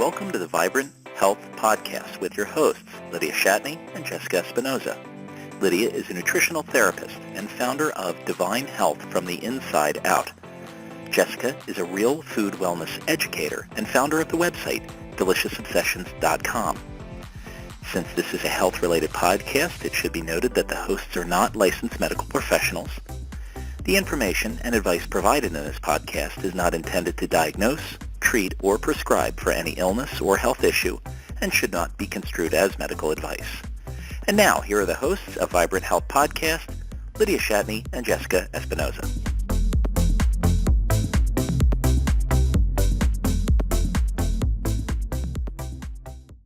welcome to the Vibrant Health Podcast with your hosts, Lydia Shatney and Jessica Espinoza. Lydia is a nutritional therapist and founder of Divine Health from the Inside Out. Jessica is a real food wellness educator and founder of the website, DeliciousObsessions.com. Since this is a health-related podcast, it should be noted that the hosts are not licensed medical professionals. The information and advice provided in this podcast is not intended to diagnose, treat, or prescribe for any illness or health issue and should not be construed as medical advice. And now, here are the hosts of Vibrant Health Podcast, Lydia Shatney and Jessica Espinoza.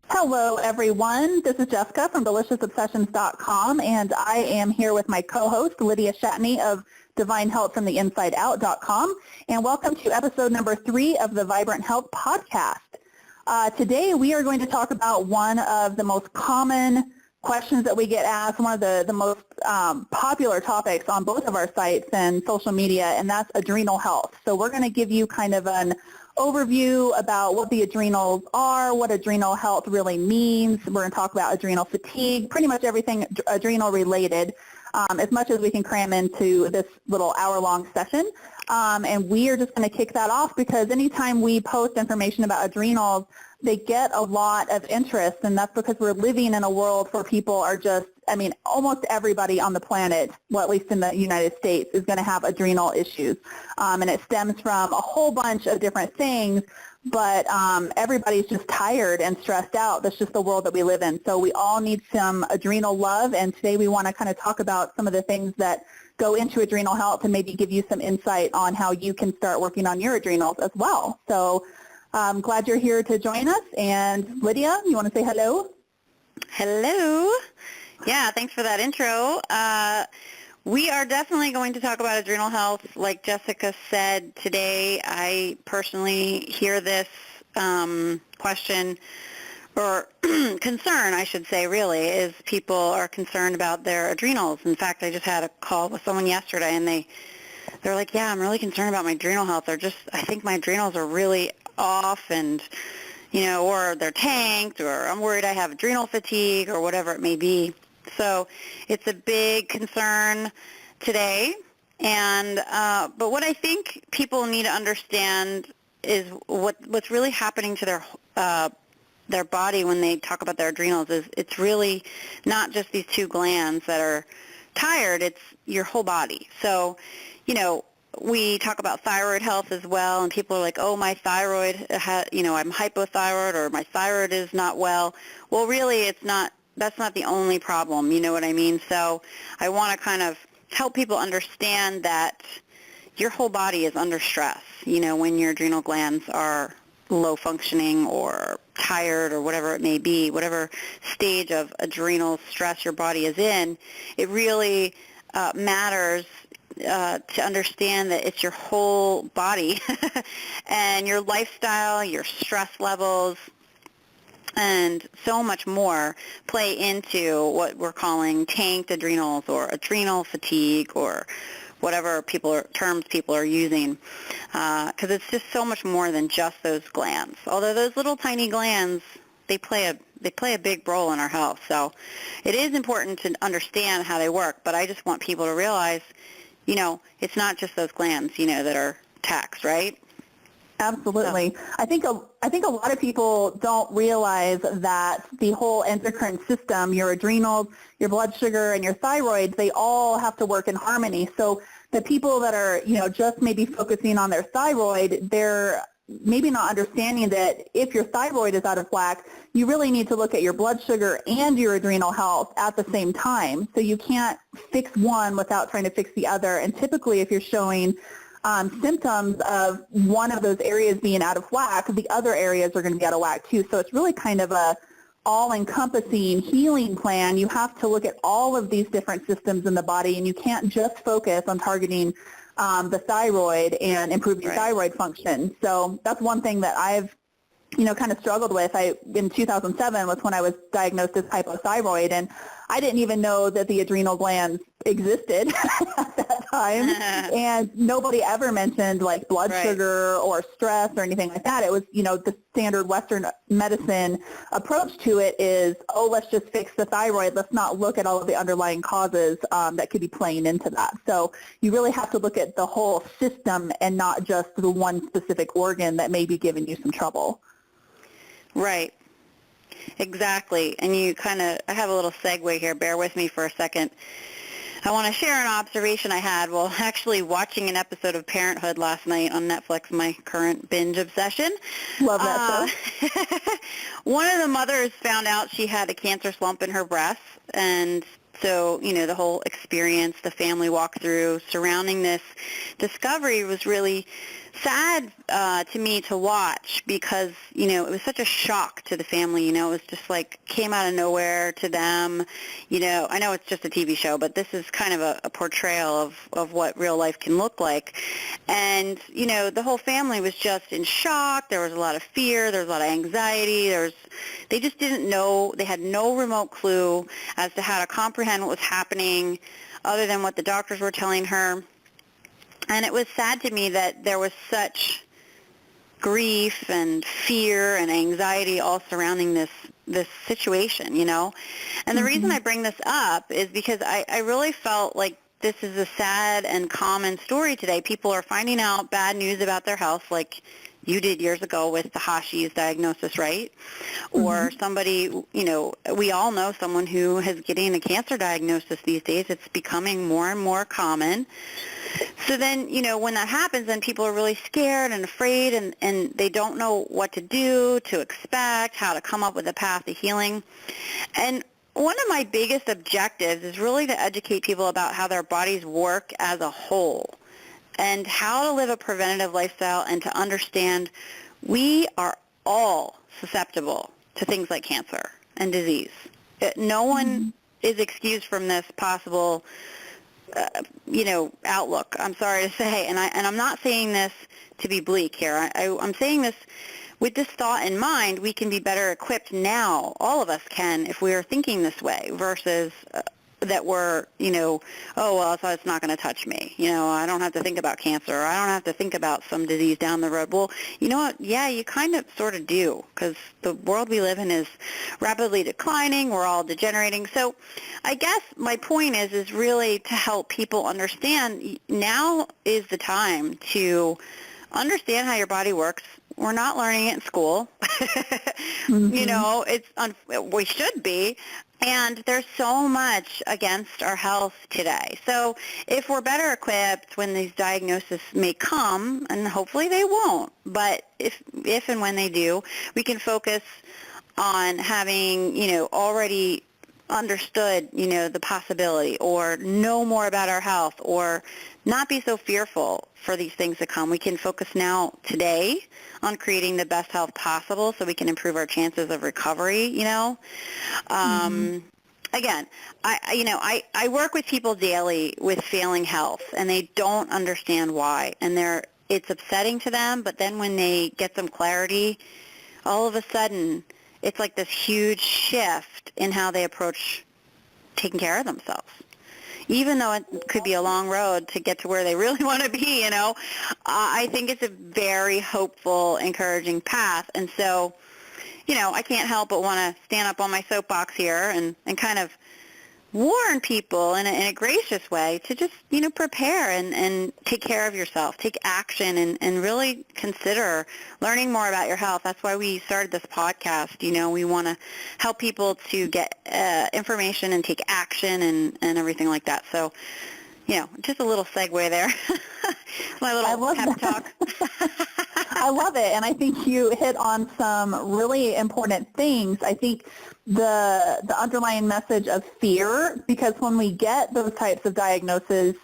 Hello, everyone. This is Jessica from DeliciousObsessions.com, and I am here with my co-host, Lydia Shatney of Divine Health from the Inside Out.com, and welcome to episode number 3 of the Vibrant Health Podcast. Today, we are going to talk about one of the most common questions that we get asked, one of the most popular topics on both of our sites and social media, and that's adrenal health. So we're going to give you kind of an overview about what the adrenals are, what adrenal health really means. We're going to talk about adrenal fatigue, pretty much everything adrenal related, as much as we can cram into this little hour-long session. And we are just going to kick that off because anytime we post information about adrenals, they get a lot of interest, and that's because we're living in a world where people are just, almost everybody on the planet, well, at least in the United States, is going to have adrenal issues. And it stems from a whole bunch of different things, but everybody's just tired and stressed out. That's just the world that we live in. So we all need some adrenal love, and today we want to kind of talk about some of the things that go into adrenal health and maybe give you some insight on how you can start working on your adrenals as well. So I'm glad you're here to join us. And Lydia, you want to say hello? Hello. Yeah, thanks for that intro. We are definitely going to talk about adrenal health. Like Jessica said today, I personally hear this question or concern, I should say, really, is people are concerned about their adrenals. In fact, I just had a call with someone yesterday, and they're like, yeah, I'm really concerned about my adrenal health. I think my adrenals are really off, and, or they're tanked, or I'm worried I have adrenal fatigue, or whatever it may be. So it's a big concern today. And but what I think people need to understand is what's really happening to their body when they talk about their adrenals is it's really not just these 2 glands that are tired, it's your whole body. So, we talk about thyroid health as well, and people are like, oh, my thyroid, I'm hypothyroid, or my thyroid is not well. Well, really, that's not the only problem, you know what I mean? So I want to kind of help people understand that your whole body is under stress, when your adrenal glands are low functioning or tired or whatever it may be, whatever stage of adrenal stress your body is in, it really matters to understand that it's your whole body and your lifestyle, your stress levels, and so much more play into what we're calling tanked adrenals or adrenal fatigue or whatever terms people are using, because it's just so much more than just those glands. Although those little tiny glands, they play a big role in our health. So it is important to understand how they work, but I just want people to realize, it's not just those glands, that are taxed, right? Absolutely. So I think a lot of people don't realize that the whole endocrine system, your adrenals, your blood sugar, and your thyroid, they all have to work in harmony. So the people that are, just maybe focusing on their thyroid, they're maybe not understanding that if your thyroid is out of whack, you really need to look at your blood sugar and your adrenal health at the same time. So you can't fix one without trying to fix the other. And typically if you're showing symptoms of one of those areas being out of whack, the other areas are going to be out of whack too. So it's really kind of a all-encompassing healing plan. You have to look at all of these different systems in the body, and you can't just focus on targeting the thyroid and improving thyroid function. So that's one thing that I've kind of struggled with. In 2007 was when I was diagnosed as hypothyroid, and I didn't even know that the adrenal glands existed at that time. And nobody ever mentioned like blood sugar or stress or anything like that. It was, the standard Western medicine approach to it is, let's just fix the thyroid. Let's not look at all of the underlying causes that could be playing into that. So you really have to look at the whole system and not just the one specific organ that may be giving you some trouble. Right. Exactly. And I have a little segue here. Bear with me for a second. I want to share an observation I had while actually watching an episode of Parenthood last night on Netflix, my current binge obsession. Love that show. One of the mothers found out she had a cancer lump in her breast, and so, the whole experience, the family walkthrough surrounding this discovery was really sad to me to watch because, it was such a shock to the family. It was just like came out of nowhere to them. I know it's just a TV show, but this is kind of a portrayal of what real life can look like. And, the whole family was just in shock. There was a lot of fear. There was a lot of anxiety. They just didn't know. They had no remote clue as to how to comprehend what was happening other than what the doctors were telling her. And it was sad to me that there was such grief and fear and anxiety all surrounding this situation, And the reason I bring this up is because I really felt like this is a sad and common story today. People are finding out bad news about their health like you did years ago with the Hashimoto's diagnosis, right? Or somebody, we all know someone who is getting a cancer diagnosis these days. It's becoming more and more common. So then, when that happens, then people are really scared and afraid, and they don't know what to do, to expect, how to come up with a path to healing. And one of my biggest objectives is really to educate people about how their bodies work as a whole and how to live a preventative lifestyle and to understand we are all susceptible to things like cancer and disease. No one is excused from this possible outlook, I'm sorry to say, and I'm not saying this to be bleak here. I'm saying this with this thought in mind. We can be better equipped now, all of us can, if we are thinking this way versus that we're, so it's not going to touch me. I don't have to think about cancer. Or I don't have to think about some disease down the road. Well, you know what? Yeah, you kind of sort of do because the world we live in is rapidly declining. We're all degenerating. So I guess my point is really to help people understand now is the time to understand how your body works. We're not learning it in school. We should be. And there's so much against our health today. So if we're better equipped when these diagnoses may come, and hopefully they won't, but if and when they do, we can focus on having, already understood, the possibility or know more about our health or not be so fearful for these things to come. We can focus now today on creating the best health possible so we can improve our chances of recovery, Again, I work with people daily with failing health and they don't understand why and it's upsetting to them, but then when they get some clarity, all of a sudden it's like this huge shift in how they approach taking care of themselves. Even though it could be a long road to get to where they really want to be, I think it's a very hopeful, encouraging path. And so, I can't help but want to stand up on my soapbox here and kind of warn people in a gracious way to just, prepare and take care of yourself, take action and really consider learning more about your health. That's why we started this podcast. We want to help people to get information and take action and everything like that. So, just a little segue there. My little pep talk. I love it, and I think you hit on some really important things. I think the underlying message of fear, because when we get those types of diagnoses,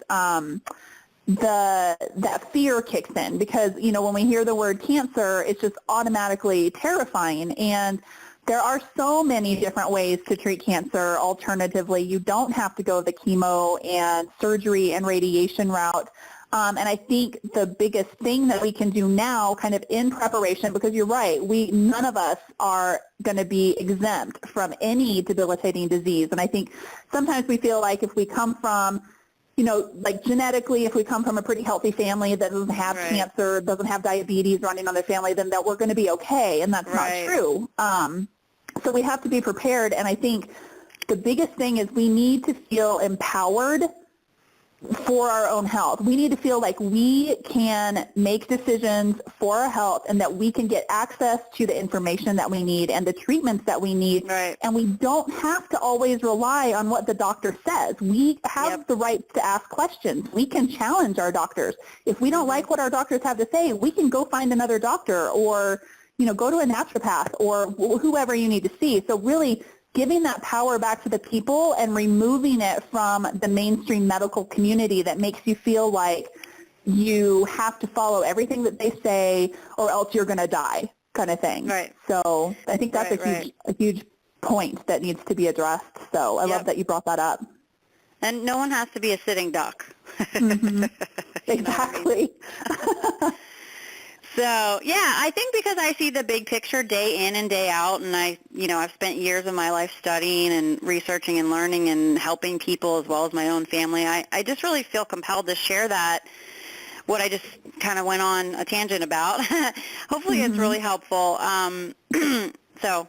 that fear kicks in because, when we hear the word cancer, it's just automatically terrifying. And there are so many different ways to treat cancer. Alternatively, you don't have to go the chemo and surgery and radiation route. And I think the biggest thing that we can do now kind of in preparation, because you're right, none of us are going to be exempt from any debilitating disease. And I think sometimes we feel like if we come from, like genetically, if we come from a pretty healthy family that doesn't have cancer, doesn't have diabetes running on their family, then that we're going to be okay. And that's not true. So we have to be prepared. And I think the biggest thing is we need to feel empowered for our own health. We need to feel like we can make decisions for our health and that we can get access to the information that we need and the treatments that we need. Right. And we don't have to always rely on what the doctor says. We have the right to ask questions. We can challenge our doctors. If we don't like what our doctors have to say, we can go find another doctor or, go to a naturopath or whoever you need to see. So really giving that power back to the people and removing it from the mainstream medical community that makes you feel like you have to follow everything that they say or else you're going to die kind of thing. Right. So I think that's a huge point that needs to be addressed. So I love that you brought that up. And no one has to be a sitting duck. Mm-hmm. Exactly. So, yeah, I think because I see the big picture day in and day out, and I've spent years of my life studying and researching and learning and helping people as well as my own family, I just really feel compelled to share that, what I just kind of went on a tangent about. Hopefully it's really helpful. So,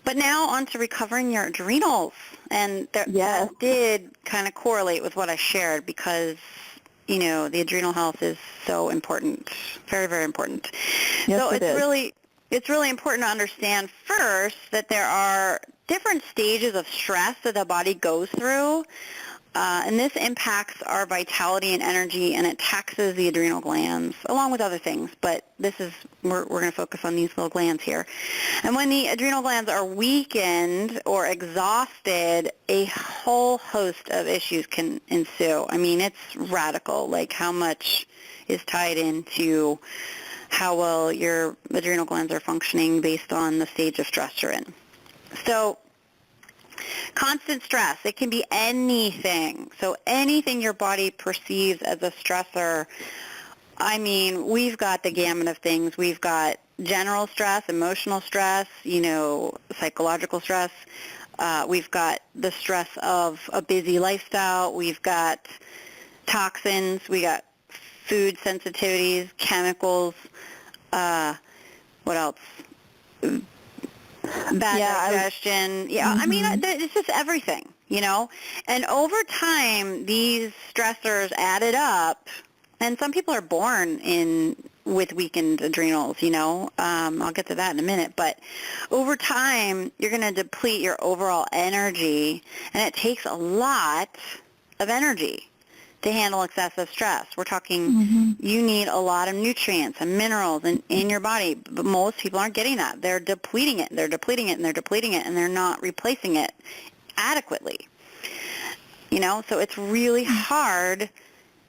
but now on to recovering your adrenals. And that did kind of correlate with what I shared because the adrenal health is so important, very, very important. Yes, so it's really important to understand first that there are different stages of stress that the body goes through, and this impacts our vitality and energy, and it taxes the adrenal glands along with other things. But we're going to focus on these little glands here. And when the adrenal glands are weakened or exhausted, a whole host of issues can ensue. I mean, it's radical, like how much is tied into how well your adrenal glands are functioning based on the stage of stress you're in. So constant stress, it can be anything. So anything your body perceives as a stressor. I mean, we've got the gamut of things. We've got general stress, emotional stress, psychological stress. We've got the stress of a busy lifestyle. We've got toxins. We got food sensitivities, chemicals. What else? Bad digestion. I mean, it's just everything, And over time, these stressors added up, and some people are born with weakened adrenals, I'll get to that in a minute. But over time, you're going to deplete your overall energy, and it takes a lot of energy to handle excessive stress. We're talking you need a lot of nutrients and minerals in your body, but most people aren't getting that. They're depleting it, and they're not replacing it adequately. So it's really hard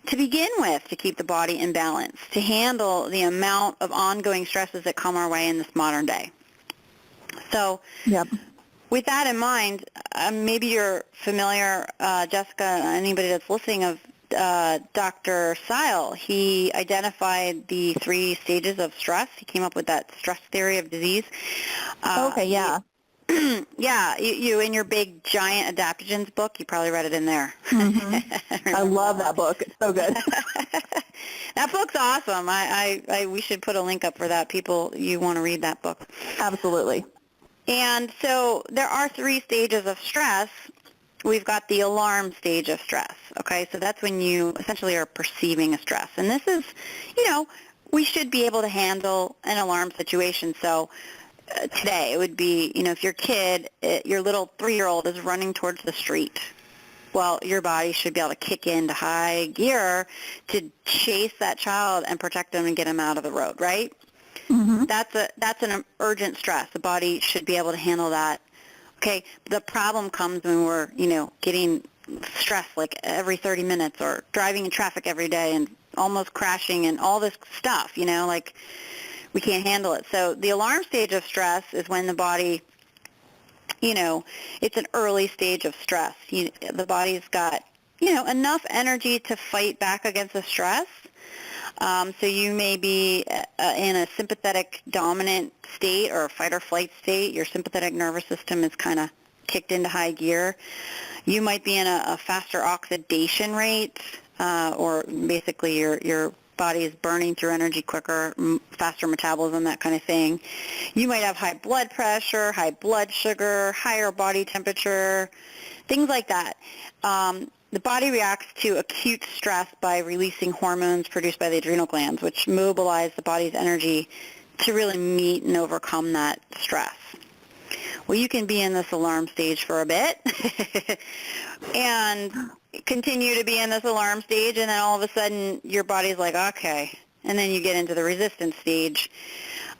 to begin with to keep the body in balance, to handle the amount of ongoing stresses that come our way in this modern day. So with that in mind, maybe you're familiar, Jessica, anybody that's listening, of Dr. Seil. He identified the 3 stages of stress. He came up with that stress theory of disease. You in your big giant adaptogens book, you probably read it in there. I love that book. It's so good. That book's awesome. We should put a link up for that. People, you want to read that book. Absolutely. And so there are 3 stages of stress. We've got the alarm stage of stress, okay? So that's when you essentially are perceiving a stress. And this is, we should be able to handle an alarm situation. So today it would be, if your kid, your little 3-year-old is running towards the street, well, your body should be able to kick into high gear to chase that child and protect them and get them out of the road, right? That's an urgent stress. The body should be able to handle that. Okay, the problem comes when we're, getting stressed like every 30 minutes or driving in traffic every day and almost crashing and all this stuff, like we can't handle it. So the alarm stage of stress is when the body, it's an early stage of stress. The body's got enough energy to fight back against the stress. So you may be in a sympathetic dominant state or a fight or flight state. Your sympathetic nervous system is kind of kicked into high gear. You might be in a faster oxidation rate, or basically your body is burning through energy quicker, faster metabolism, that kind of thing. You might have high blood pressure, high blood sugar, higher body temperature, things like that. The body reacts to acute stress by releasing hormones produced by the adrenal glands, which mobilize the body's energy to really meet and overcome that stress. Well, you can be in this alarm stage for a bit and continue to be in this alarm stage, and then all of a sudden your body's like, okay, and then you get into the resistance stage.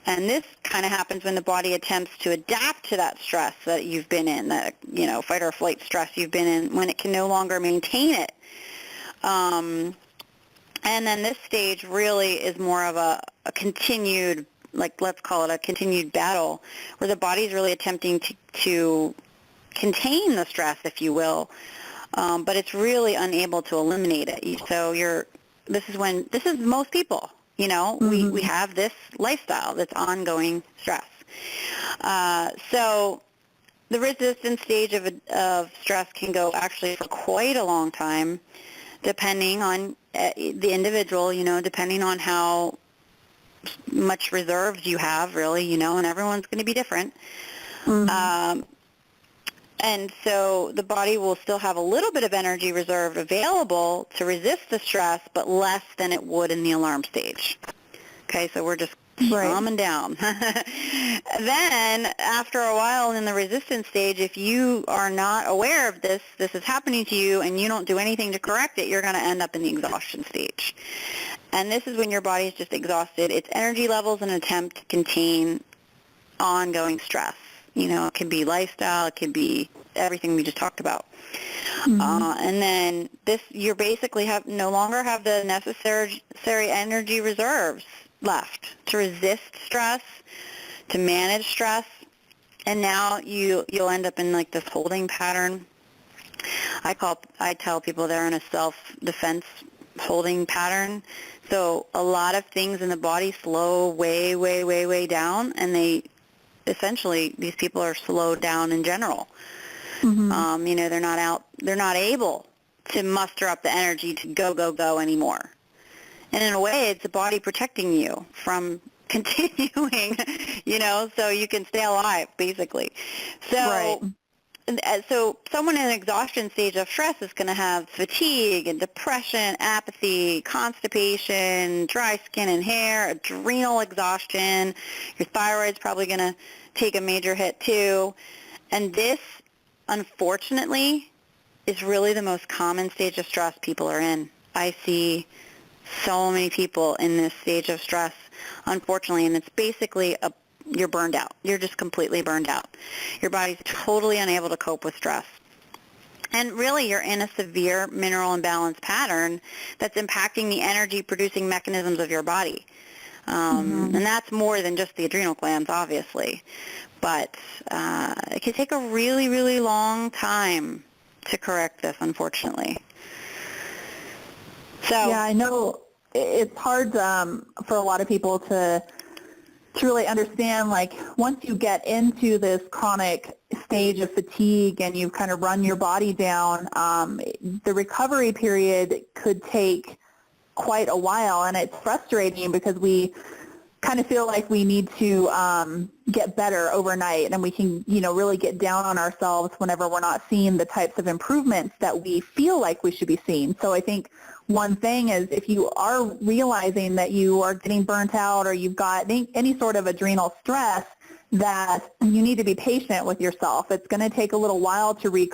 And this kind of happens when the body attempts to adapt to that stress that you've been in, that, fight or flight stress you've been in, when it can no longer maintain it. And then this stage really is more of a continued, let's call it a continued battle, where the body's really attempting to contain the stress, if you will, but it's really unable to eliminate it. So this is most people. We have this lifestyle that's ongoing stress. So the resistance stage of stress can go actually for quite a long time, depending on the individual, depending on how much reserves you have, really, and everyone's going to be different. And so the body will still have a little bit of energy reserve available to resist the stress, but less than it would in the alarm stage. Okay, so we're just calming down. Then, after a while in the resistance stage, if you are not aware of this is happening to you, and you don't do anything to correct it, you're going to end up in the exhaustion stage. And this is when your body is just exhausted. Its energy levels in an attempt to contain ongoing stress. It can be lifestyle, it can be everything we just talked about. And then you basically no longer have the necessary energy reserves left to resist stress, to manage stress, and now you'll end up in this holding pattern. I tell people they're in a self-defense holding pattern. So a lot of things in the body slow way, way, way, way down, and essentially these people are slowed down in general. They're not able to muster up the energy to go anymore. And in a way, it's the body protecting you from continuing, so you can stay alive, basically. So, so someone in an exhaustion stage of stress is going to have fatigue and depression, apathy, constipation, dry skin and hair, adrenal exhaustion. Your thyroid's probably going to take a major hit too. And this, unfortunately, is really the most common stage of stress people are in. I see so many people in this stage of stress, unfortunately, and it's basically you're burned out. You're just completely burned out. Your body's totally unable to cope with stress. And really, you're in a severe mineral imbalance pattern that's impacting the energy-producing mechanisms of your body. And that's more than just the adrenal glands, obviously. But it can take a really, really long time to correct this, unfortunately. So yeah, I know it's hard for a lot of people to really understand, once you get into this chronic stage of fatigue and you've kind of run your body down, the recovery period could take quite a while, and it's frustrating because we kind of feel like we need to get better overnight, and we can, really get down on ourselves whenever we're not seeing the types of improvements that we feel like we should be seeing. So I think one thing is, if you are realizing that you are getting burnt out or you've got any sort of adrenal stress, that you need to be patient with yourself. It's going to take a little while to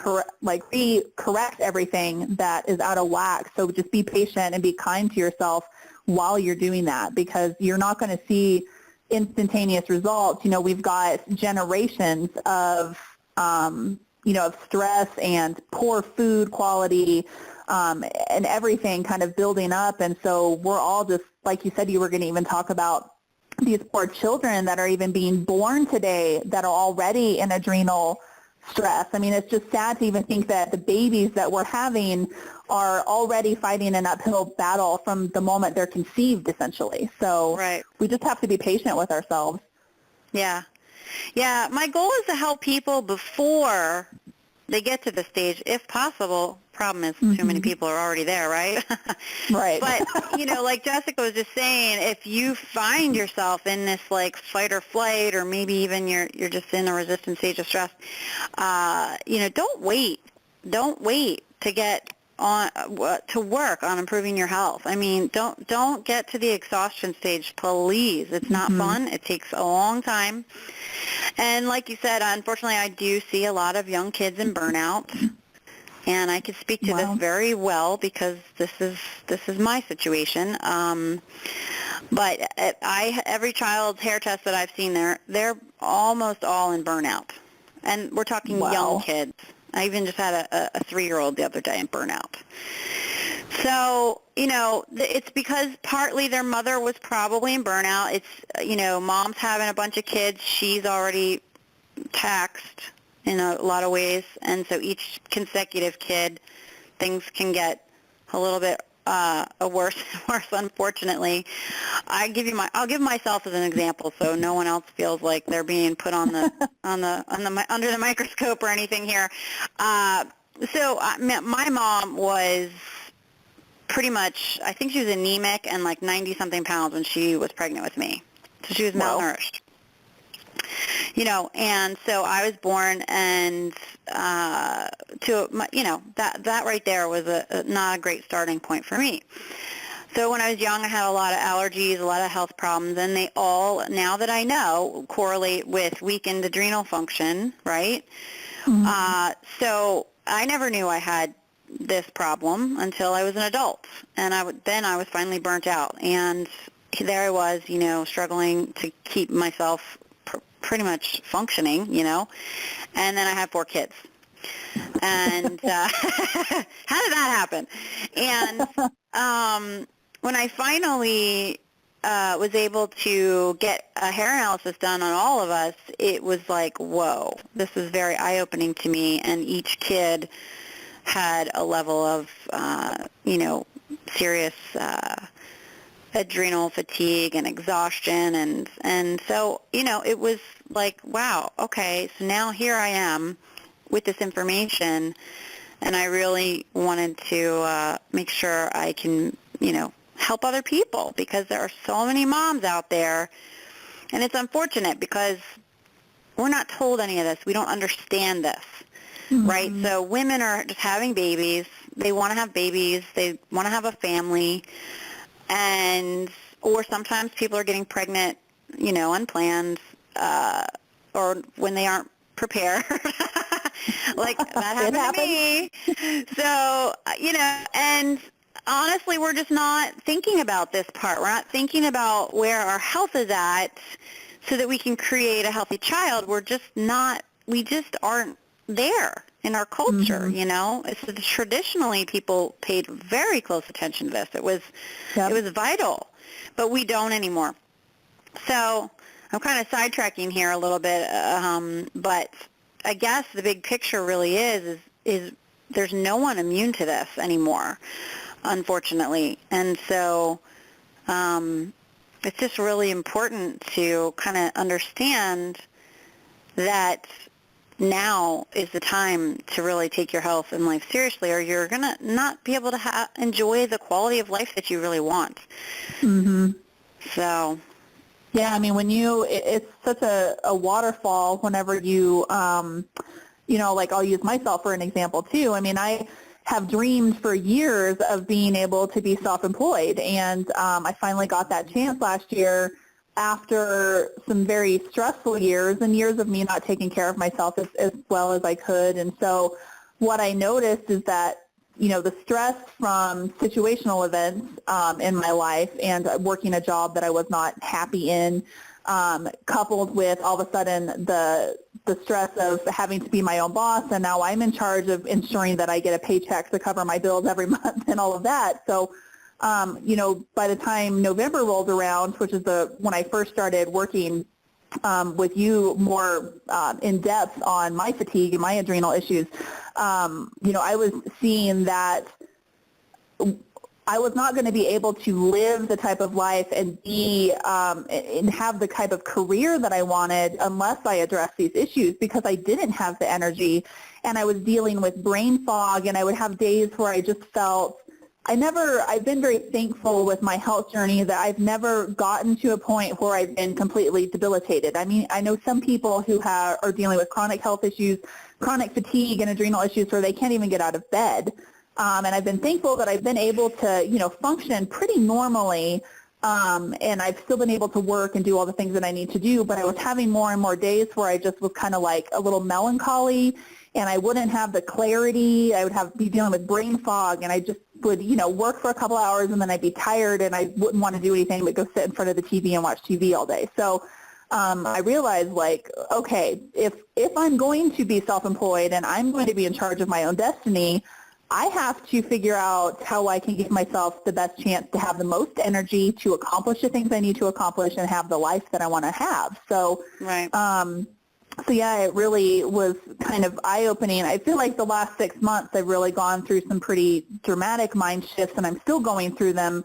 correct everything that is out of whack. So just be patient and be kind to yourself while you're doing that, because you're not going to see instantaneous results. We've got generations of, of stress and poor food quality, and everything kind of building up. And so we're all just, like you said, you were going to even talk about these poor children that are even being born today that are already in adrenal stress. I mean, it's just sad to even think that the babies that we're having are already fighting an uphill battle from the moment they're conceived, essentially. So Right. we just have to be patient with ourselves. Yeah. Yeah, my goal is to help people before they get to the stage, if possible. Problem is too many people are already there, right? Right. But, like Jessica was just saying, if you find yourself in this like fight or flight, or maybe even you're just in a resistant stage of stress, don't wait. Don't wait to get on to work on improving your health. I mean, don't get to the exhaustion stage, please. It's not fun. It takes a long time. And like you said, unfortunately, I do see a lot of young kids in burnout. And I can speak to this very well because this is my situation. But every child's hair test that I've seen they're almost all in burnout. And we're talking young kids. I even just had a 3-year-old the other day in burnout. So, it's because partly their mother was probably in burnout. It's, mom's having a bunch of kids. She's already taxed in a lot of ways. And so each consecutive kid, things can get a little bit worse, unfortunately. I'll give myself as an example, so no one else feels like they're being put on the under the microscope or anything here. So my mom was pretty much, I think she was anemic and like 90-something pounds when she was pregnant with me. So she was malnourished. And so I was born, and that right there was not a great starting point for me. So when I was young, I had a lot of allergies, a lot of health problems, and they all, now that I know, correlate with weakened adrenal function, right? So I never knew I had this problem until I was an adult, and then I was finally burnt out, and there I was, struggling to keep myself pretty much functioning, and then I had 4 kids. And how did that happen? And when I finally was able to get a hair analysis done on all of us, it was like, whoa, this is very eye-opening to me, and each kid had a level of, serious adrenal fatigue and exhaustion, and so it was like, wow, okay, so now here I am with this information, and I really wanted to make sure I can help other people, because there are so many moms out there, and it's unfortunate because we're not told any of this. We don't understand this, right? So women are just having babies. They want to have babies. They want to have a family. Or sometimes people are getting pregnant, unplanned, or when they aren't prepared. Like that happened to me. So, and honestly, we're just not thinking about this part. We're not thinking about where our health is at so that we can create a healthy child. We just aren't there in our culture, It's traditionally people paid very close attention to this. It was vital, but we don't anymore. So I'm kind of sidetracking here a little bit, but I guess the big picture really is there's no one immune to this anymore, unfortunately. And so it's just really important to kind of understand that now is the time to really take your health and life seriously, or you're going to not be able to enjoy the quality of life that you really want. So, yeah, I mean, it's such a waterfall whenever you, like I'll use myself for an example too. I mean, I have dreamed for years of being able to be self-employed, and I finally got that chance last year after some very stressful years and years of me not taking care of myself as well as I could. And so what I noticed is that, the stress from situational events in my life and working a job that I was not happy in, coupled with all of a sudden the stress of having to be my own boss, and now I'm in charge of ensuring that I get a paycheck to cover my bills every month and all of that. So by the time November rolled around, which is when I first started working with you more in depth on my fatigue and my adrenal issues, I was seeing that I was not going to be able to live the type of life and be and have the type of career that I wanted unless I addressed these issues, because I didn't have the energy, and I was dealing with brain fog, and I would have days where I just felt I've been very thankful with my health journey that I've never gotten to a point where I've been completely debilitated. I mean, I know some people who are dealing with chronic health issues, chronic fatigue and adrenal issues where they can't even get out of bed. And I've been thankful that I've been able to, function pretty normally, and I've still been able to work and do all the things that I need to do, but I was having more and more days where I just was kind of like a little melancholy, and I wouldn't have the clarity. I would be dealing with brain fog, and I just would, work for a couple hours, and then I'd be tired, and I wouldn't want to do anything but go sit in front of the TV and watch TV all day. So I realized, okay, if I'm going to be self-employed and I'm going to be in charge of my own destiny, I have to figure out how I can give myself the best chance to have the most energy to accomplish the things I need to accomplish and have the life that I want to have. So, right. So yeah, it really was kind of eye-opening. I feel like the last 6 months I've really gone through some pretty dramatic mind shifts, and I'm still going through them,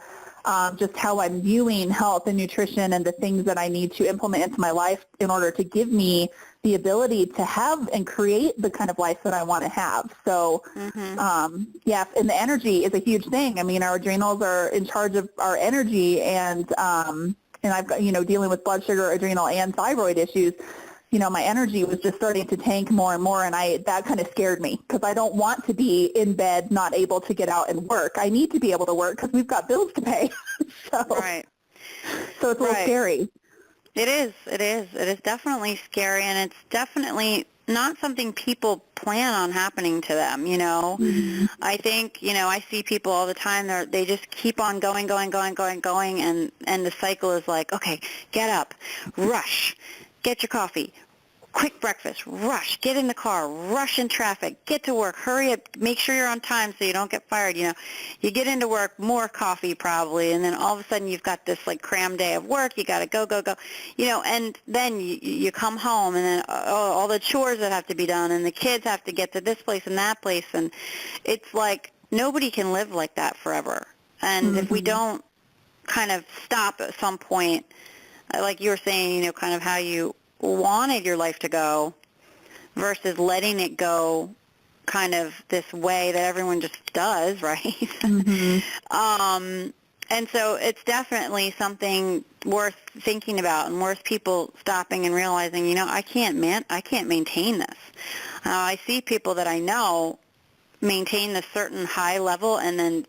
just how I'm viewing health and nutrition and the things that I need to implement into my life in order to give me the ability to have and create the kind of life that I want to have. So, yeah, and the energy is a huge thing. I mean, our adrenals are in charge of our energy, and I've got, dealing with blood sugar, adrenal, and thyroid issues. My energy was just starting to tank more and more, and that kind of scared me, because I don't want to be in bed not able to get out and work. I need to be able to work because we've got bills to pay. Right. So it's a little scary. It is. It is definitely scary, and it's definitely not something people plan on happening to them, Mm-hmm. I think, I see people all the time, they just keep on going, and the cycle is like, okay, get up, rush, get your coffee, quick breakfast, rush, get in the car, rush in traffic, get to work, hurry up, make sure you're on time so you don't get fired. You get into work, more coffee probably, and then all of a sudden you've got this cram day of work. You got to go, and then you come home, and then all the chores that have to be done, and the kids have to get to this place and that place, and it's like nobody can live like that forever. And if we don't kind of stop at some point, like you were saying, kind of how you wanted your life to go versus letting it go kind of this way that everyone just does, right? Mm-hmm. And so it's definitely something worth thinking about and worth people stopping and realizing, I can't maintain this. I see people that I know maintain a certain high level, and then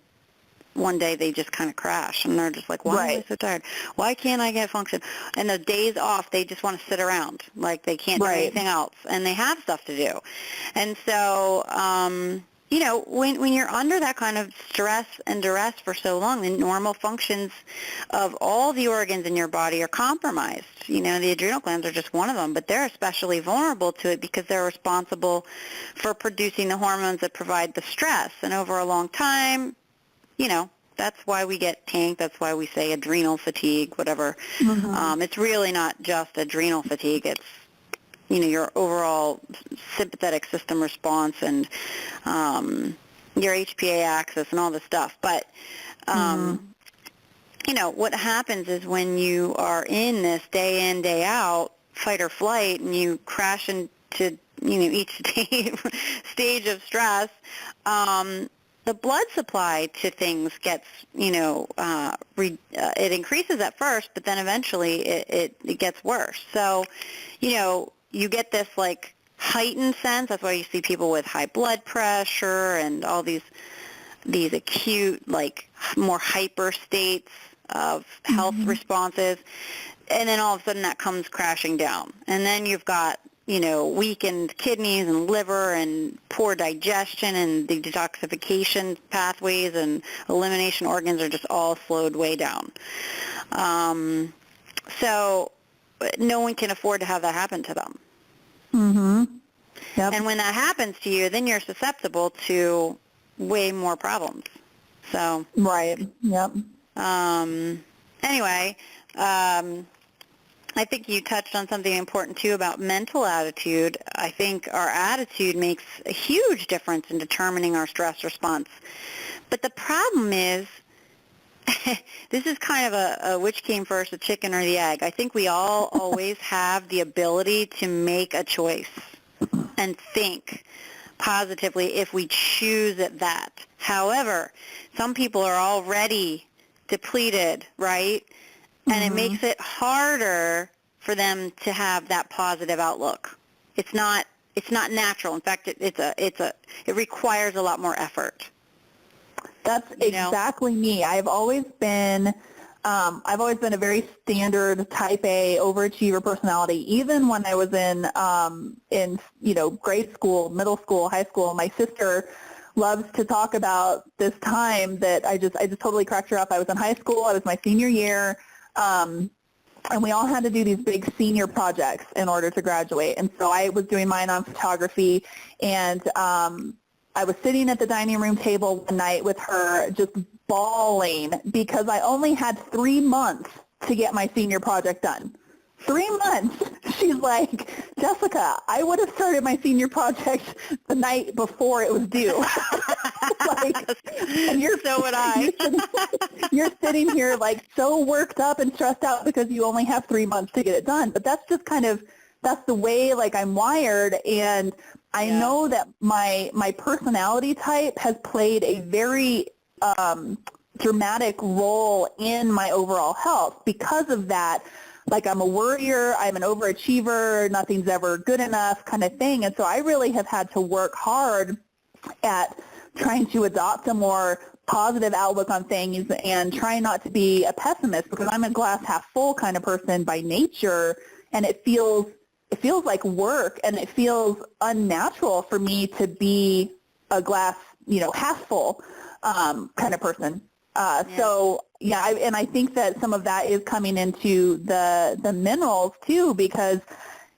one day they just kind of crash, and they're just like, why am I so tired? Why can't I get function? And the days off, they just want to sit around, like they can't do anything else, and they have stuff to do. And so, when you're under that kind of stress and duress for so long, the normal functions of all the organs in your body are compromised. The adrenal glands are just one of them, but they're especially vulnerable to it because they're responsible for producing the hormones that provide the stress. And over a long time, that's why we get tanked. That's why we say adrenal fatigue, whatever. It's really not just adrenal fatigue. It's, your overall sympathetic system response and your HPA axis and all this stuff. But, what happens is when you are in this day in, day out, fight or flight, and you crash into, each stage of stress, the blood supply to things gets, it increases at first, but then eventually it gets worse. So, you get this heightened sense. That's why you see people with high blood pressure and all these acute, more hyper states of health responses. And then all of a sudden that comes crashing down. And then you've got weakened kidneys and liver and poor digestion, and the detoxification pathways and elimination organs are just all slowed way down. So no one can afford to have that happen to them. Yep. And when that happens to you, then you're susceptible to way more problems. So right. Yep. Anyway, I think you touched on something important, too, about mental attitude. I think our attitude makes a huge difference in determining our stress response. But the problem is, this is kind of a which came first, the chicken or the egg. I think we all always have the ability to make a choice and think positively if we choose it that. However, some people are already depleted, right? And it makes it harder for them to have that positive outlook. It's not natural. In fact, it requires a lot more effort. That's exactly me. I've always been a very standard type A overachiever personality. Even when I was in grade school, middle school, high school, my sister loves to talk about this time that I just totally cracked her up. I was in high school. It was my senior year. And we all had to do these big senior projects in order to graduate. And so I was doing mine on photography, and I was sitting at the dining room table one night with her just bawling because I only had 3 months to get my senior project done. 3 months. She's like, Jessica, I would have started my senior project the night before it was due. And so would I. You're sitting here like so worked up and stressed out because you only have 3 months to get it done. But that's just that's the way like I'm wired, and I know that my personality type has played a very dramatic role in my overall health because of that. Like I'm a worrier, I'm an overachiever, nothing's ever good enough kind of thing. And so I really have had to work hard at trying to adopt a more positive outlook on things and try not to be a pessimist, because I'm a glass half full kind of person by nature, and it feels like work, and it feels unnatural for me to be a glass, half full kind of person. And I think that some of that is coming into the minerals too, because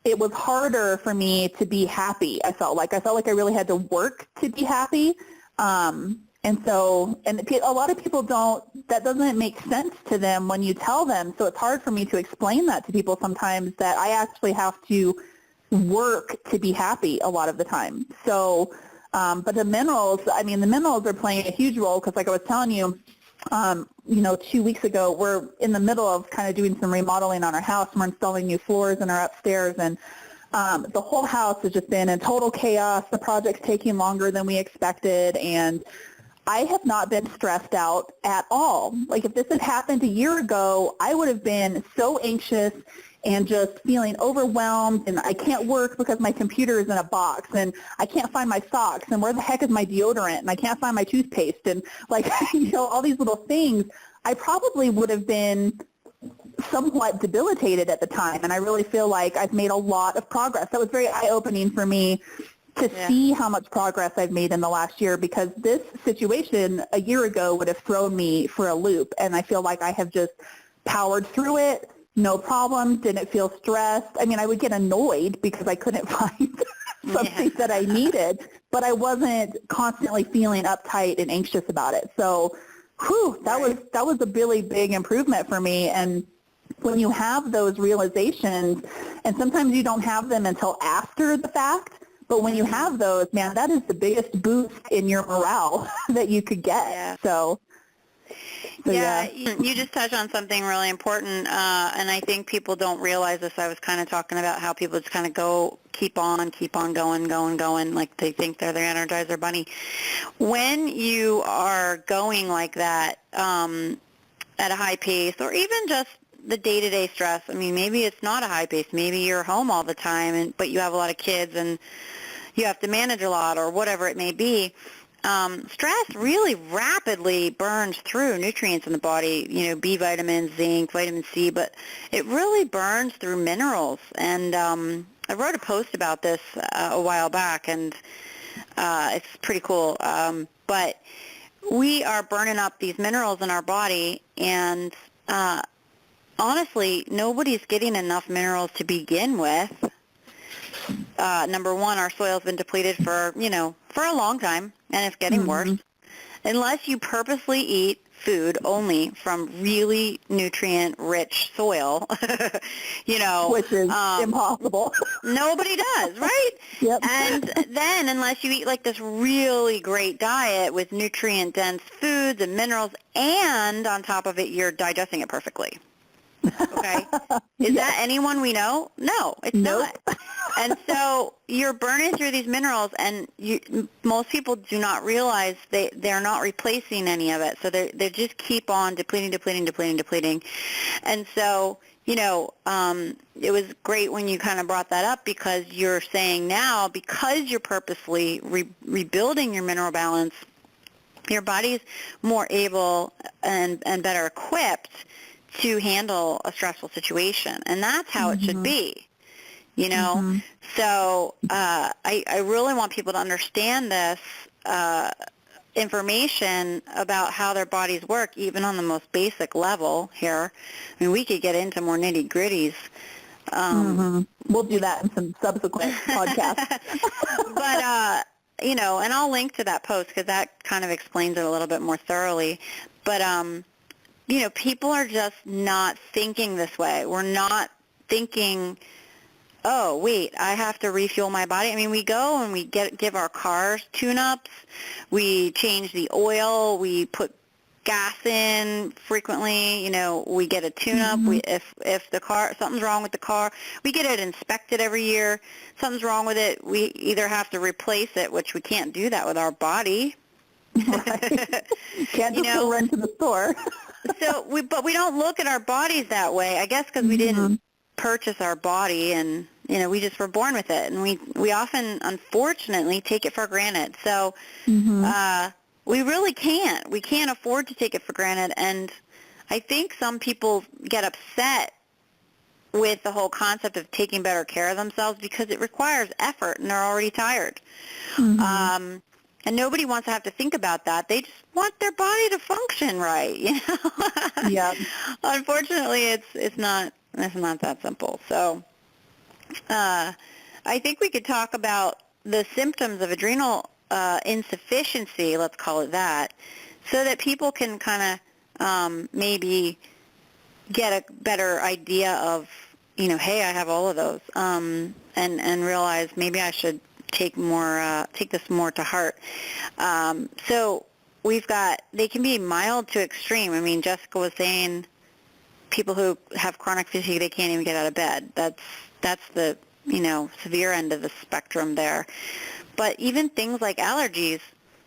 it was harder for me to be happy. I felt like I really had to work to be happy. And a lot of people that doesn't make sense to them when you tell them. So it's hard for me to explain that to people sometimes, that I actually have to work to be happy a lot of the time. So, but the minerals are playing a huge role, because like I was telling you, 2 weeks ago, we're in the middle of kind of doing some remodeling on our house, and we're installing new floors in our upstairs, and the whole house has just been in total chaos. The project's taking longer than we expected, and I have not been stressed out at all. Like if this had happened a year ago, I would have been so anxious and just feeling overwhelmed, and I can't work because my computer is in a box, and I can't find my socks, and where the heck is my deodorant, and I can't find my toothpaste, and like, all these little things. I probably would have been somewhat debilitated at the time, and I really feel like I've made a lot of progress. That was very eye-opening for me to see how much progress I've made in the last year, because this situation a year ago would have thrown me for a loop, and I feel like I have just powered through it. No problem, didn't feel stressed. I mean, I would get annoyed because I couldn't find something that I needed, but I wasn't constantly feeling uptight and anxious about it. So, that was a really big improvement for me. And when you have those realizations, and sometimes you don't have them until after the fact, but when you have those, man, that is the biggest boost in your morale that you could get. Yeah. So you just touched on something really important, and I think people don't realize this. I was kind of talking about how people just kind of keep on going, like they think they're the Energizer Bunny. When you are going like that at a high pace, or even just the day-to-day stress, I mean, maybe it's not a high pace. Maybe you're home all the time, but you have a lot of kids, and you have to manage a lot, or whatever it may be. Stress really rapidly burns through nutrients in the body, B vitamins, zinc, vitamin C, but it really burns through minerals. And I wrote a post about this a while back, and it's pretty cool. But we are burning up these minerals in our body, and honestly, nobody's getting enough minerals to begin with. Number one, our soil's been depleted for a long time, and it's getting worse. unless you purposely eat food only from really nutrient-rich soil, which is impossible. Nobody does, right? Yep. And then unless you eat like this really great diet with nutrient-dense foods and minerals, and on top of it, you're digesting it perfectly. Okay? Is that anyone we know? No, it's not. And so you're burning through these minerals, and most people do not realize they're not replacing any of it. So they just keep on depleting. And so, it was great when you kind of brought that up, because you're saying now, because you're purposely rebuilding your mineral balance, your body's more able and better equipped to handle a stressful situation. And that's how it should be. So I really want people to understand this information about how their bodies work, even on the most basic level here. I mean, we could get into more nitty-gritties. We'll do that in some subsequent podcasts. But, and I'll link to that post, because that kind of explains it a little bit more thoroughly. But, people are just not thinking this way. We're not thinking, oh, wait, I have to refuel my body. I mean, we go and we give our cars tune-ups. We change the oil. We put gas in frequently. We get a tune-up. If the car, something's wrong with the car, we get it inspected every year. Something's wrong with it, we either have to replace it, which we can't do that with our body. Right. Can't just go run to the store. But we don't look at our bodies that way, I guess, because we didn't purchase our body, and we just were born with it, and we often, unfortunately, take it for granted. So we really can't. We can't afford to take it for granted, and I think some people get upset with the whole concept of taking better care of themselves, because it requires effort, and they're already tired. And nobody wants to have to think about that. They just want their body to function right, Yeah. Unfortunately, it's not that simple. So I think we could talk about the symptoms of adrenal insufficiency, let's call it that, so that people can kind of maybe get a better idea of, hey, I have all of those, and realize maybe I should take this more to heart. So we've got, they can be mild to extreme. I mean, Jessica was saying people who have chronic fatigue, they can't even get out of bed. That's the, severe end of the spectrum there. But even things like allergies,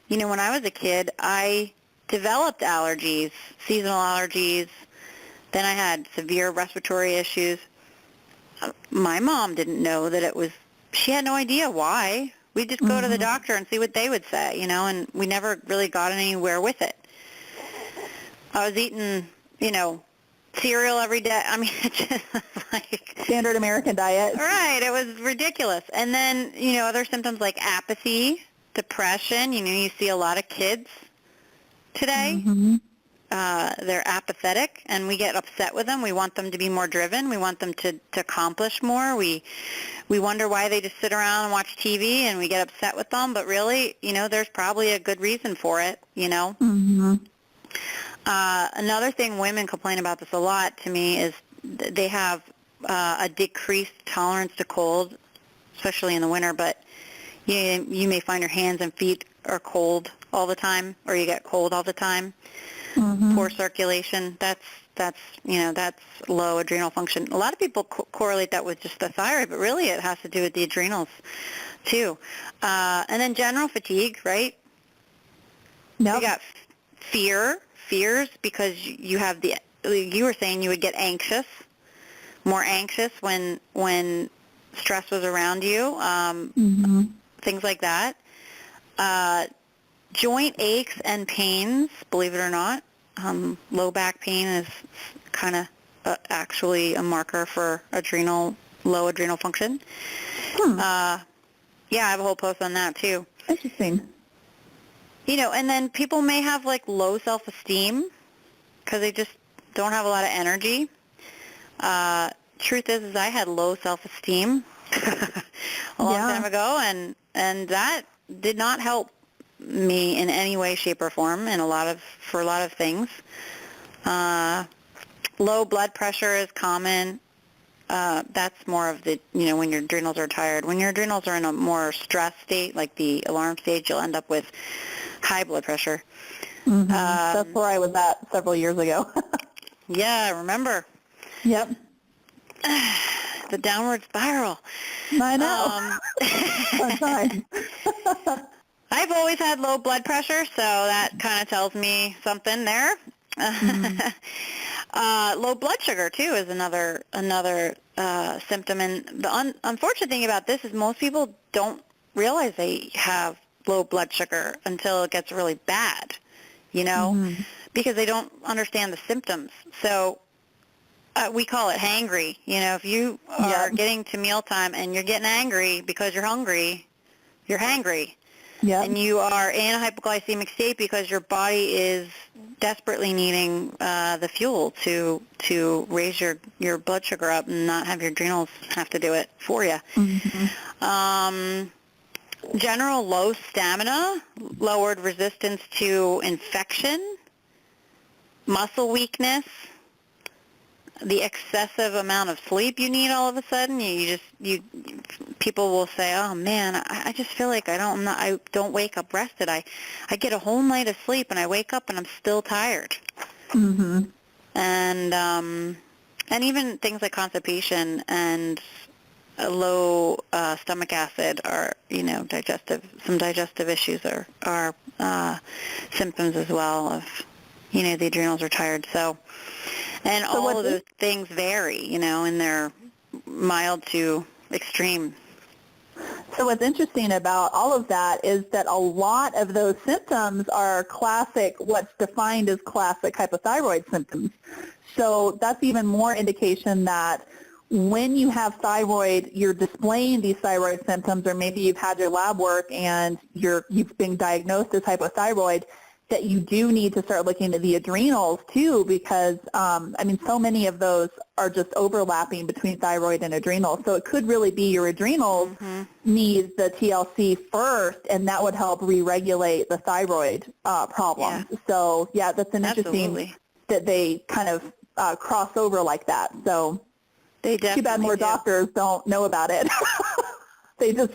when I was a kid, I developed allergies, seasonal allergies. Then I had severe respiratory issues. My mom didn't know that it was, she had no idea why. We'd just go to the doctor and see what they would say, and we never really got anywhere with it. I was eating, cereal every day. I mean, it's just like standard American diet. Right. It was ridiculous. And then, other symptoms like apathy, depression. You see a lot of kids today. They're apathetic, and we get upset with them. We want them to be more driven. We want them to accomplish more. We wonder why they just sit around and watch TV, and we get upset with them. But really, there's probably a good reason for it, Another thing, women complain about this a lot to me, is they have a decreased tolerance to cold, especially in the winter. But you may find your hands and feet are cold all the time, or you get cold all the time. Poor circulation. That's low adrenal function. A lot of people correlate that with just the thyroid, but really it has to do with the adrenals too. And then general fatigue, right? No. You got fears, because you were saying you would get more anxious when stress was around you. Things like that. Joint aches and pains, believe it or not. Low back pain is kind of actually a marker for low adrenal function. I have a whole post on that too. Interesting. And then people may have like low self-esteem because they just don't have a lot of energy. Truth is I had low self-esteem a long time ago, and that did not help me in any way, shape, or form for a lot of things. Low blood pressure is common. That's more of the, when your adrenals are tired. When your adrenals are in a more stress state, like the alarm stage, you'll end up with high blood pressure. Mm-hmm. That's where I was at several years ago. Yeah, I remember. Yep. The downward spiral. I know. Sometimes. I've always had low blood pressure, so that kind of tells me something there. Mm-hmm. Low blood sugar too is another symptom, and the unfortunate thing about this is most people don't realize they have low blood sugar until it gets really bad, mm-hmm. because they don't understand the symptoms. So we call it hangry. If you are getting to mealtime and you're getting angry because you're hungry, you're hangry. Yep. And you are in a hypoglycemic state because your body is desperately needing the fuel to raise your blood sugar up and not have your adrenals have to do it for you. Mm-hmm. General low stamina, lowered resistance to infection, muscle weakness, the excessive amount of sleep you need all of a sudden. People will say, oh man, I just feel like I don't wake up rested. I get a whole night of sleep and I wake up and I'm still tired. Mm-hmm. And even things like constipation and a low stomach acid are, some digestive issues are symptoms as well of, the adrenals are tired. So all of those things vary, in their mild to extreme. So what's interesting about all of that is that a lot of those symptoms are what's defined as classic hypothyroid symptoms. So that's even more indication that when you have thyroid, you're displaying these thyroid symptoms, or maybe you've had your lab work and you've been diagnosed as hypothyroid, that you do need to start looking at the adrenals too, because so many of those are just overlapping between thyroid and adrenals. So it could really be your adrenals mm-hmm. need the TLC first, and that would help re-regulate the thyroid problem. Yeah. So yeah, that's an interesting that they kind of cross over like that. So they definitely too bad more doctors don't know about it. They just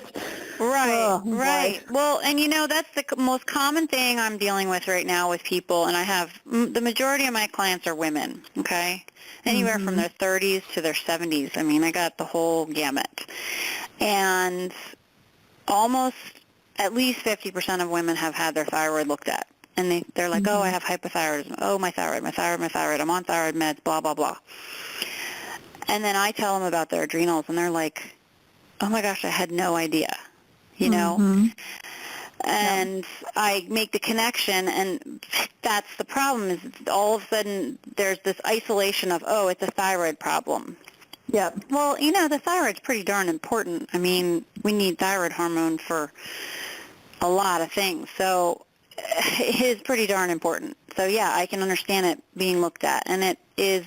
right. Well, and that's the most common thing I'm dealing with right now with people, and I have the majority of my clients are women. Okay, anywhere mm-hmm. from their 30s to their 70s. I got the whole gamut, and almost at least 50% of women have had their thyroid looked at, and they're like, mm-hmm. oh, I have hypothyroidism. Oh, my thyroid. I'm on thyroid meds. Blah blah blah. And then I tell them about their adrenals, and they're like, oh my gosh, I had no idea, mm-hmm. And I make the connection, and that's the problem, is all of a sudden there's this isolation of, oh, it's a thyroid problem. Yep. Well, the thyroid's pretty darn important. We need thyroid hormone for a lot of things, so it is pretty darn important. So yeah, I can understand it being looked at, and it is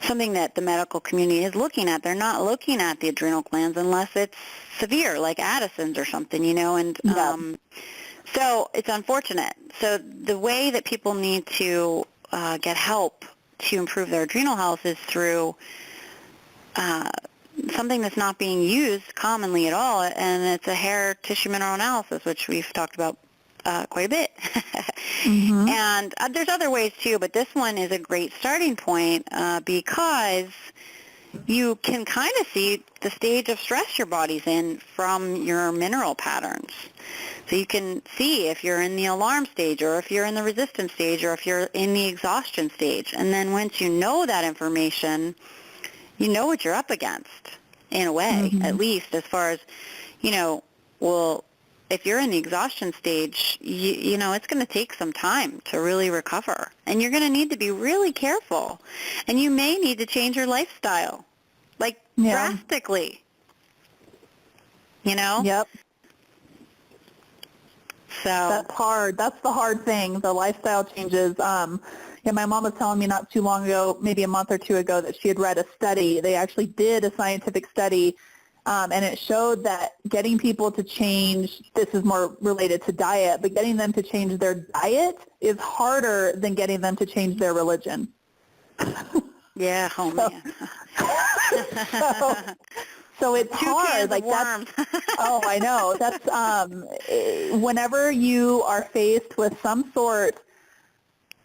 something that the medical community is looking at. They're not looking at the adrenal glands unless it's severe, like Addison's or something, and so it's unfortunate. So the way that people need to get help to improve their adrenal health is through something that's not being used commonly at all, and it's a hair tissue mineral analysis, which we've talked about quite a bit. Mm-hmm. And there's other ways too, but this one is a great starting point because you can kind of see the stage of stress your body's in from your mineral patterns. So you can see if you're in the alarm stage, or if you're in the resistance stage, or if you're in the exhaustion stage. And then once you know that information, you know what you're up against in a way, mm-hmm. at least as far as, if you're in the exhaustion stage, it's going to take some time to really recover. And you're going to need to be really careful. And you may need to change your lifestyle, drastically. Yep. So that's hard. That's the hard thing, the lifestyle changes. My mom was telling me not too long ago, maybe a month or two ago, that she had read a study. They actually did a scientific study And it showed that getting people to change, this is more related to diet, but getting them to change their diet is harder than getting them to change their religion. Yeah, oh man. So it's Two hard. cans Like of worms. oh, I know. That's whenever you are faced with some sort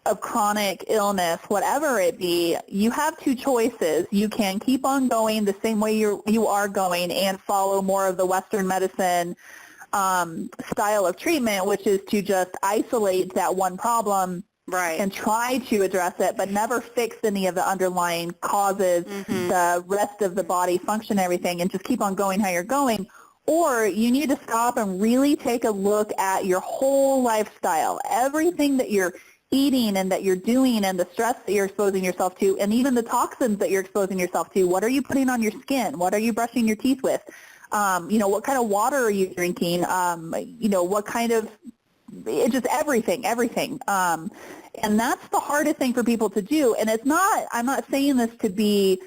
of chronic illness, whatever it be, you have two choices. You can keep on going the same way you are going and follow more of the Western medicine style of treatment, which is to just isolate that one problem Right. and try to address it, but never fix any of the underlying causes, the rest of the body function, everything, and just keep on going how you're going. Or you need to stop and really take a look at your whole lifestyle, everything that you're eating and that you're doing and the stress that you're exposing yourself to, and even the toxins that you're exposing yourself to. What are you putting on your skin? What are you brushing your teeth with? What kind of water are you drinking? What kind of, just everything. And that's the hardest thing for people to do. And I'm not saying this to be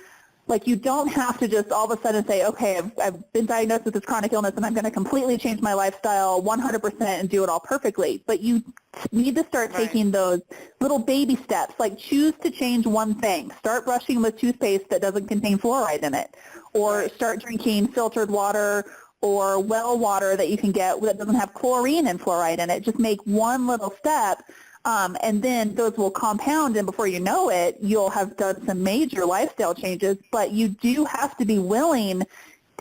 like, you don't have to just all of a sudden say, okay, I've been diagnosed with this chronic illness and I'm going to completely change my lifestyle 100% and do it all perfectly. But you need to start taking those little baby steps, like choose to change one thing. Start brushing with toothpaste that doesn't contain fluoride in it, or start drinking filtered water or well water that you can get that doesn't have chlorine and fluoride in it. Just make one little step. And then those will compound, and before you know it, you'll have done some major lifestyle changes. But you do have to be willing,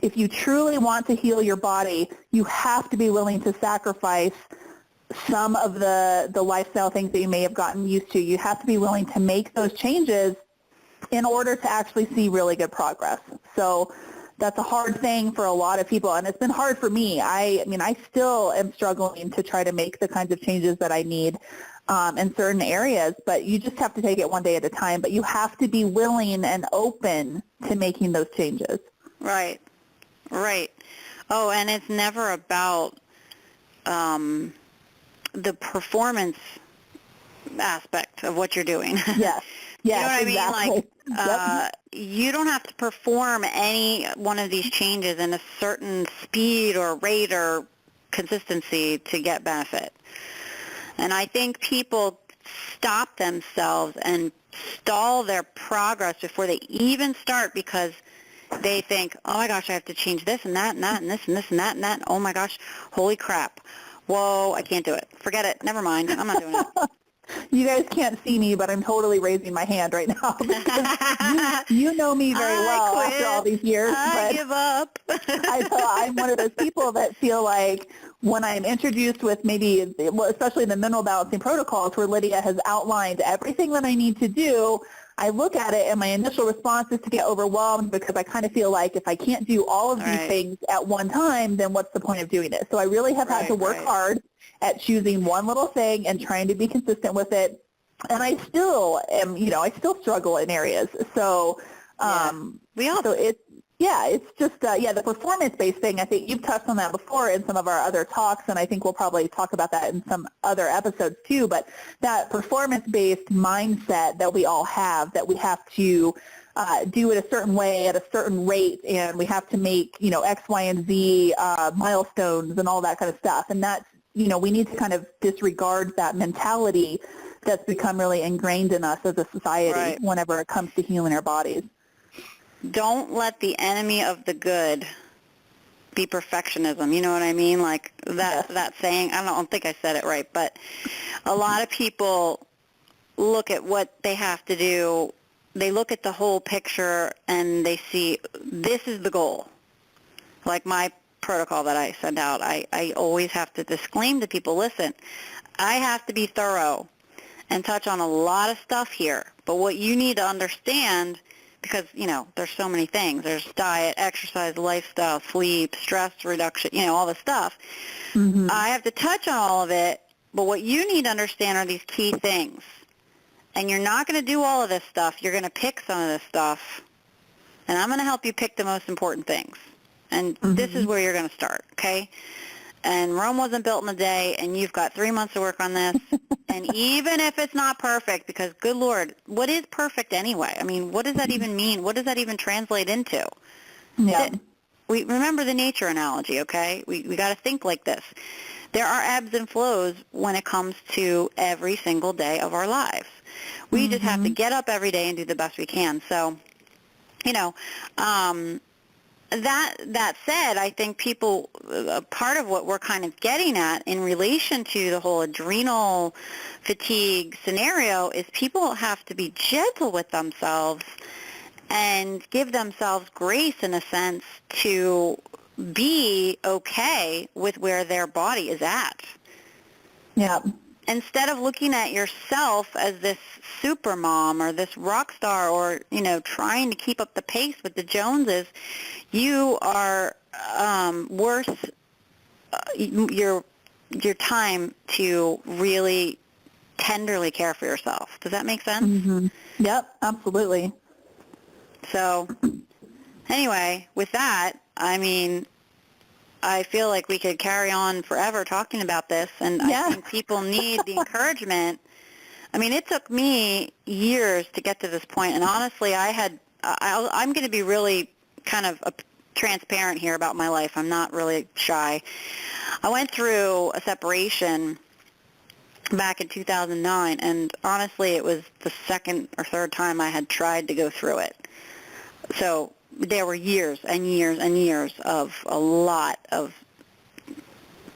if you truly want to heal your body, you have to be willing to sacrifice some of the lifestyle things that you may have gotten used to. You have to be willing to make those changes in order to actually see really good progress. So that's a hard thing for a lot of people, and it's been hard for me. I still am struggling to try to make the kinds of changes that I need in certain areas, but you just have to take it one day at a time. But you have to be willing and open to making those changes. Right. Oh, and it's never about the performance aspect of what you're doing. Yes. You know what I exactly. mean? Like, you don't have to perform any one of these changes in a certain speed or rate or consistency to get benefit. And I think people stop themselves and stall their progress before they even start because they think, oh my gosh, I have to change this and that and that and this and this and that and that. Oh my gosh, holy crap. Whoa, I can't do it. Forget it. Never mind. I'm not doing it. You guys can't see me, but I'm totally raising my hand right now because you know me very well after all these years. I give up. I'm one of those people that feel like when I'm introduced with maybe, especially the mineral balancing protocols where Lydia has outlined everything that I need to do, I look at it and my initial response is to get overwhelmed because I kind of feel like if I can't do all of these things at one time, then what's the point of doing it? So I really have had to work hard at choosing one little thing and trying to be consistent with it. And I still am, I still struggle in areas. So, we all so it's just, the performance-based thing, I think you've touched on that before in some of our other talks, and I think we'll probably talk about that in some other episodes too, but that performance-based mindset that we all have, that we have to do it a certain way at a certain rate, and we have to make, X, Y, and Z milestones and all that kind of stuff. And that's, we need to kind of disregard that mentality that's become really ingrained in us as a society whenever it comes to healing our bodies. Don't let the enemy of the good be perfectionism. You know what I mean? Like that saying, I don't think I said it right, but a lot of people look at what they have to do. They look at the whole picture and they see this is the goal. Like my protocol that I send out, I always have to disclaim to people, listen, I have to be thorough and touch on a lot of stuff here, but what you need to understand, because, there's so many things. There's diet, exercise, lifestyle, sleep, stress reduction, all this stuff. Mm-hmm. I have to touch on all of it, but what you need to understand are these key things. And you're not going to do all of this stuff. You're going to pick some of this stuff, and I'm going to help you pick the most important things. And this is where you're going to start, okay? And Rome wasn't built in a day, and you've got 3 months to work on this. And even if it's not perfect, because good Lord, what is perfect anyway? I mean, what does that even mean? What does that even translate into? Yeah. we remember the nature analogy, okay? We got to think like this. There are ebbs and flows when it comes to every single day of our lives. We just have to get up every day and do the best we can. So, that said, I think people, part of what we're kind of getting at in relation to the whole adrenal fatigue scenario is people have to be gentle with themselves and give themselves grace in a sense to be okay with where their body is at. Yeah. Instead of looking at yourself as this super mom or this rock star or, trying to keep up the pace with the Joneses, you are worth your time to really tenderly care for yourself. Does that make sense? Mm-hmm. Yep, absolutely. So anyway, with that, I feel like we could carry on forever talking about this, and I think people need the encouragement. It took me years to get to this point, and honestly, I'm going to be really kind of transparent here about my life. I'm not really shy. I went through a separation back in 2009, and honestly, it was the second or third time I had tried to go through it. So there were years and years and years of a lot of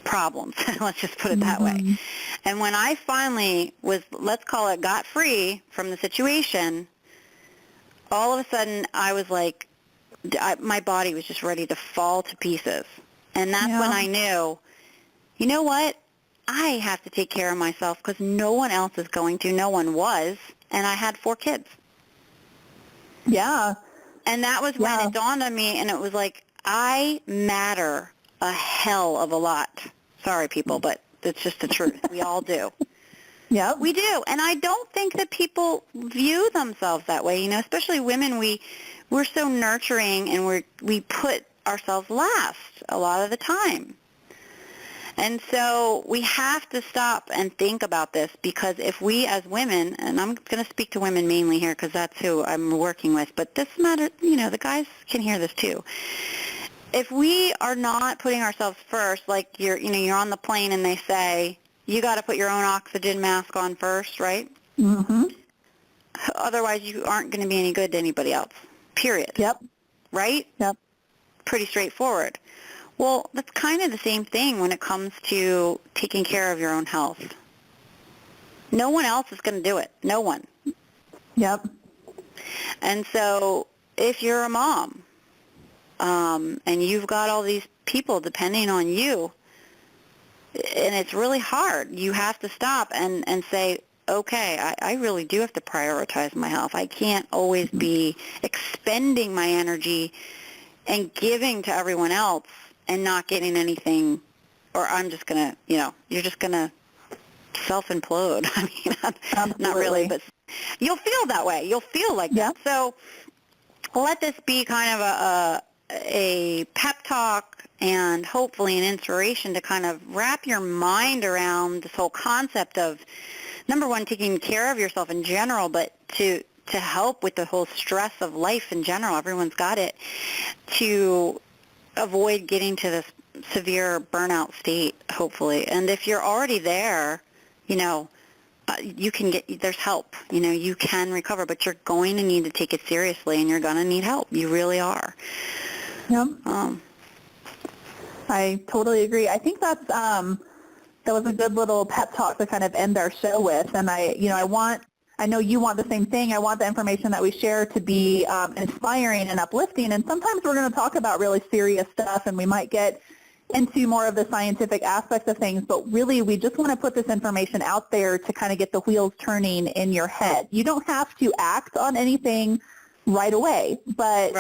problems. Let's just put it that way. And when I finally let's call it, got free from the situation, all of a sudden I was like, my body was just ready to fall to pieces. And that's when I knew, you know what? I have to take care of myself because no one else is going to. No one was. And I had 4 kids. Yeah. And that was when it dawned on me, and it was like, I matter a hell of a lot. Sorry, people, but it's just the truth. We all do. Yeah. We do. And I don't think that people view themselves that way. Especially women, we're so nurturing, and we put ourselves last a lot of the time. And so we have to stop and think about this, because if we as women, and I'm going to speak to women mainly here because that's who I'm working with, but this matter, the guys can hear this too. If we are not putting ourselves first, like you're on the plane and they say, you got to put your own oxygen mask on first, right? Mm-hmm. Otherwise you aren't going to be any good to anybody else, period. Yep. Right? Yep. Pretty straightforward. Well, that's kind of the same thing when it comes to taking care of your own health. No one else is going to do it. No one. Yep. And so if you're a mom and you've got all these people depending on you, and it's really hard, you have to stop and say, okay, I really do have to prioritize my health. I can't always be expending my energy and giving to everyone else and not getting anything, or I'm just going to, you're just going to self-implode. Not really, but you'll feel that way. You'll feel like that. So let this be kind of a pep talk and hopefully an inspiration to kind of wrap your mind around this whole concept of, number one, taking care of yourself in general, but to help with the whole stress of life in general. Everyone's got it. To avoid getting to this severe burnout state, hopefully. And if you're already there, you can there's help. You can recover, but you're going to need to take it seriously, and you're going to need help. You really are. Yep. I totally agree. I think that was a good little pep talk to kind of end our show with. And I know you want the same thing. I want the information that we share to be inspiring and uplifting. And sometimes we're going to talk about really serious stuff, and we might get into more of the scientific aspects of things. But really, we just want to put this information out there to kind of get the wheels turning in your head. You don't have to act on anything right away, but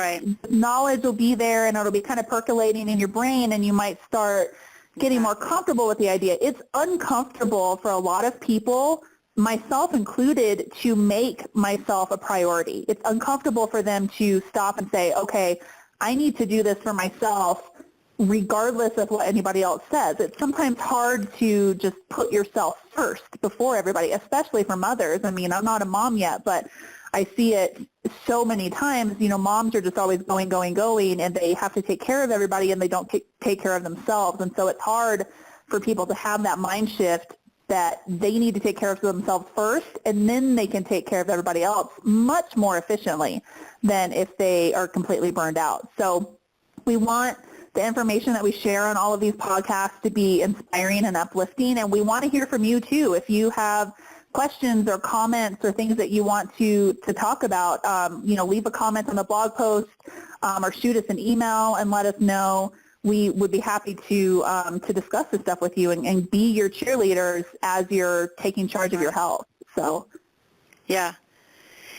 knowledge will be there, and it'll be kind of percolating in your brain, and you might start getting more comfortable with the idea. It's uncomfortable for a lot of people, myself included, to make myself a priority. It's uncomfortable for them to stop and say, okay, I need to do this for myself regardless of what anybody else says. It's sometimes hard to just put yourself first before everybody, especially for mothers. I'm not a mom yet, but I see it so many times. Moms are just always going, and they have to take care of everybody, and they don't take care of themselves. And so it's hard for people to have that mind shift that they need to take care of themselves first, and then they can take care of everybody else much more efficiently than if they are completely burned out. So we want the information that we share on all of these podcasts to be inspiring and uplifting, and we want to hear from you too. If you have questions or comments or things that you want to talk about, leave a comment on the blog post or shoot us an email and let us know. We would be happy to discuss this stuff with you and be your cheerleaders as you're taking charge of your health. So, yeah,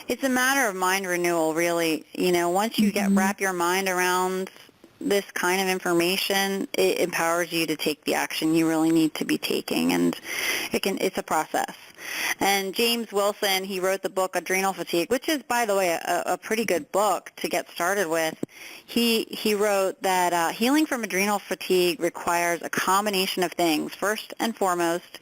it's a matter of mind renewal, really. Once you wrap your mind around this kind of information, it empowers you to take the action you really need to be taking, and it's a process. And James Wilson, he wrote the book Adrenal Fatigue, which is, by the way, a pretty good book to get started with. He wrote that healing from adrenal fatigue requires a combination of things. First and foremost,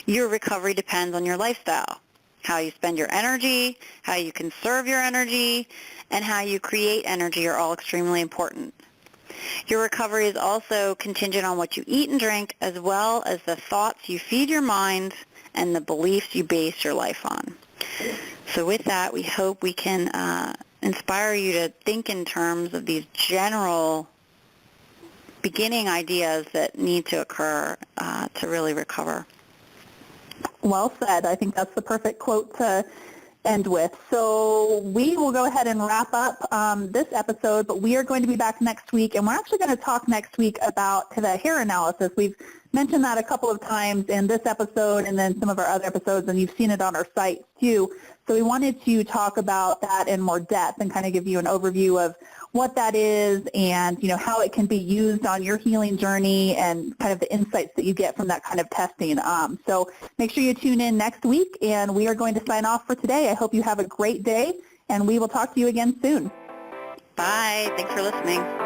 your recovery depends on your lifestyle. How you spend your energy, how you conserve your energy, and how you create energy are all extremely important. Your recovery is also contingent on what you eat and drink, as well as the thoughts you feed your mind and the beliefs you base your life on. So with that, we hope we can inspire you to think in terms of these general beginning ideas that need to occur to really recover. Well said. I think that's the perfect quote to end with. So we will go ahead and wrap up this episode, but we are going to be back next week, and we're actually going to talk next week about the hair analysis. We've mentioned that a couple of times in this episode and then some of our other episodes, and you've seen it on our site too. So we wanted to talk about that in more depth and kind of give you an overview of what that is and how it can be used on your healing journey and kind of the insights that you get from that kind of testing. So make sure you tune in next week, and we are going to sign off for today. I hope you have a great day, and we will talk to you again soon. Bye. Thanks for listening.